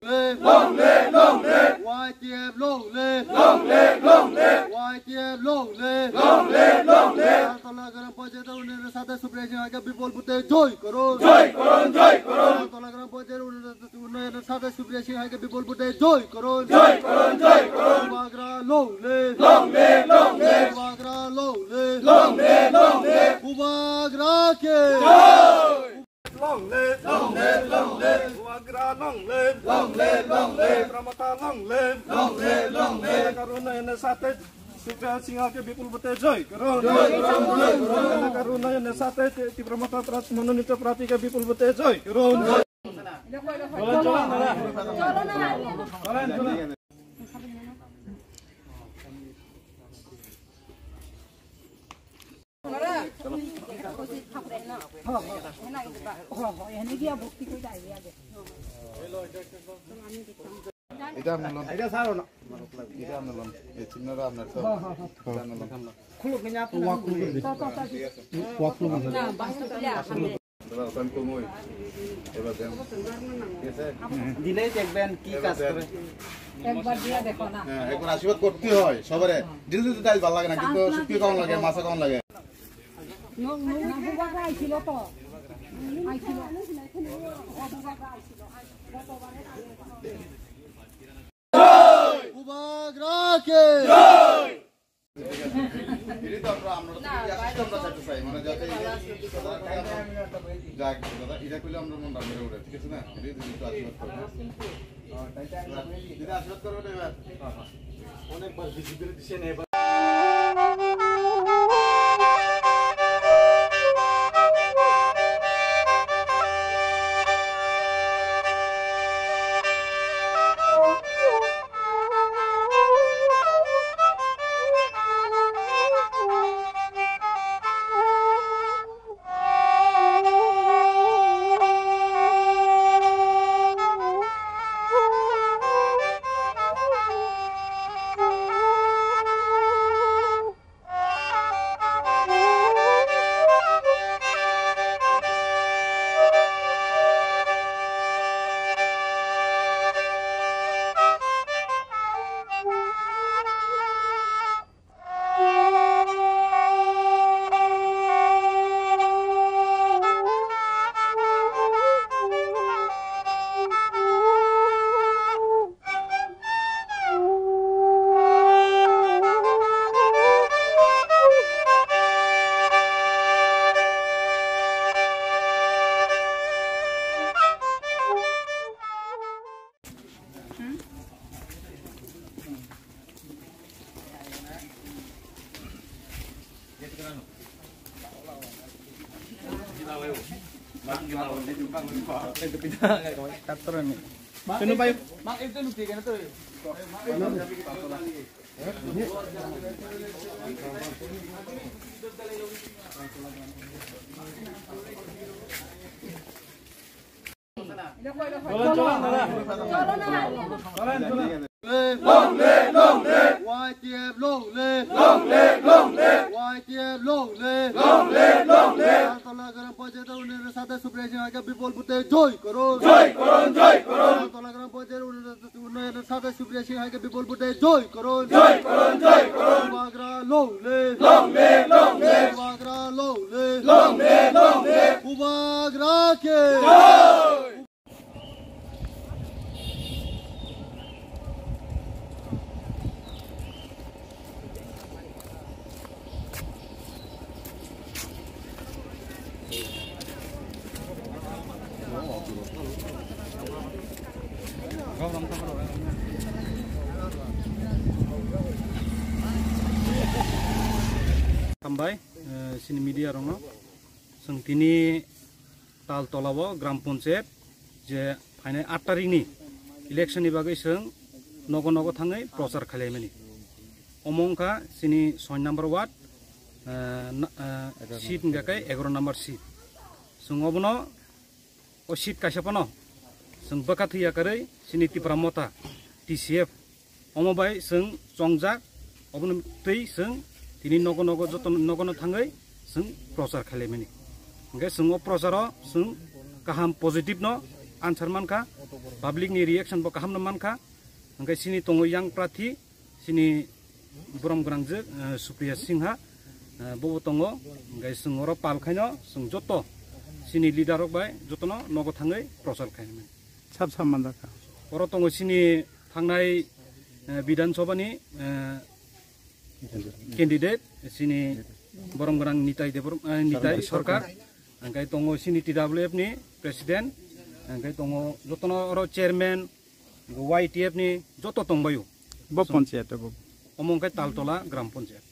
Long live, long live. YTF long live. Long live, long live. YTF long live. Long live, long live. Taltala গ্রাম পঞ্চায়েত উন্নয়নের সাথে সুপ্রিয়া সিংহকে বিপুল ভোটে জয় করুন। জয় করুন, জয় করুন। তালতলা গ্রাম পঞ্চায়েত উন্নয়নের সাথে সুপ্রিয়া সিংহকে বিপুল ভোটে জয় করুন। জয় করুন, জয় করুন। Bagra long live. Long live, long live. Bagra long live. Long live, long live. Bagra কে জয়। Long live, long live, long live. Wagra long live, long live, long live. Pramata long live, long live, long live. Karuna yang sate Supriya Singha Bipul Bate joy karun. Joy karun, joy karun. Karuna yang sate ti Pramata Prat Manunita Prati ke Bipul Bate joy karun. এটা আন্দোলন এটা ছাড়ো না এটা আন্দোলন এই চিহ্নটা আপনার তো আন্দোলন খুলুক না আপনি ওয়াক খুলুক না দাদা আমি কমই এবার দেন ঠিক আছে দিলেই দেখবেন কি কাজ করে একবার দিয়া দেখো না হ্যাঁ একবার আশীর্বাদ করতে হয় সবারে দিল দিতে টাইল ভালো লাগে না কিন্তু শুকি কম লাগে মাছা কম লাগে নবুবাগা আইছিল তো আইছিল বাগরা কে জয়। এটা তো আমরা সিস্টেমটা চাইতে চাই মানে যাতে যাক দাদা এটা কইলে আমরা মন রাখবে ওটা ঠিক আছে না এটা যদি আশীর্বাদ করবে দিদা আশীর্বাদ করবে এবার অনেকবার ভিজিবিলিটি দিছে না এবার Long live, long live. YTF long live. Long live, long live. YTF long live. Long live, long live. Taltala গ্রাম পঞ্চায়েত উন্নয়নের সাথে সুপ্রিয়া সিংহকে বিপুল ভোটে জয় করুন। জয় করুন, জয় করুন। তালতলা গ্রাম পঞ্চায়েত উন্নয়নের সাথে সুপ্রিয়া সিংহকে বিপুল ভোটে জয় করুন। জয় করুন, জয় করুন। Bagra long live. Long live, long live. Bagra long live. Long live, long live. Bagra কে জয়। Kambai sini media rono sing tini Taltolawo Gram Ponsayat je phaine 8 tarik ni election ni bagai sing nogo nogo thangai prochar khalaimani omongka sini 6 number ward seat ngakai 11 number seat sing obono o seat kaisapano sing bakathia karai sini Tipramota TCF omobai sing chongjak obono tei sing tini nogo nogo joton nogo no thangai sing prochar khalaimani Oke, semua prosaro, kaham positif no, answer man ka, public ni reaction bo kaham naman ka angkai sini tongo yang prathi sini Borom Grangje Supriya Singha bo tongo angkai sungoro pal khaino sung joto sini leader rok bai jotono nogo thangai prosal khaino sab samanda ka oro tongo sini thangnai Bidan Sabha ni candidate sini Borom Grang Nitai Sarkar angkai tongo sini TWF ni presiden angkai tongo jotono oro chairman YTF ni joto tongbayu bo panchayat bo omongkai Taltola Gram Panchayat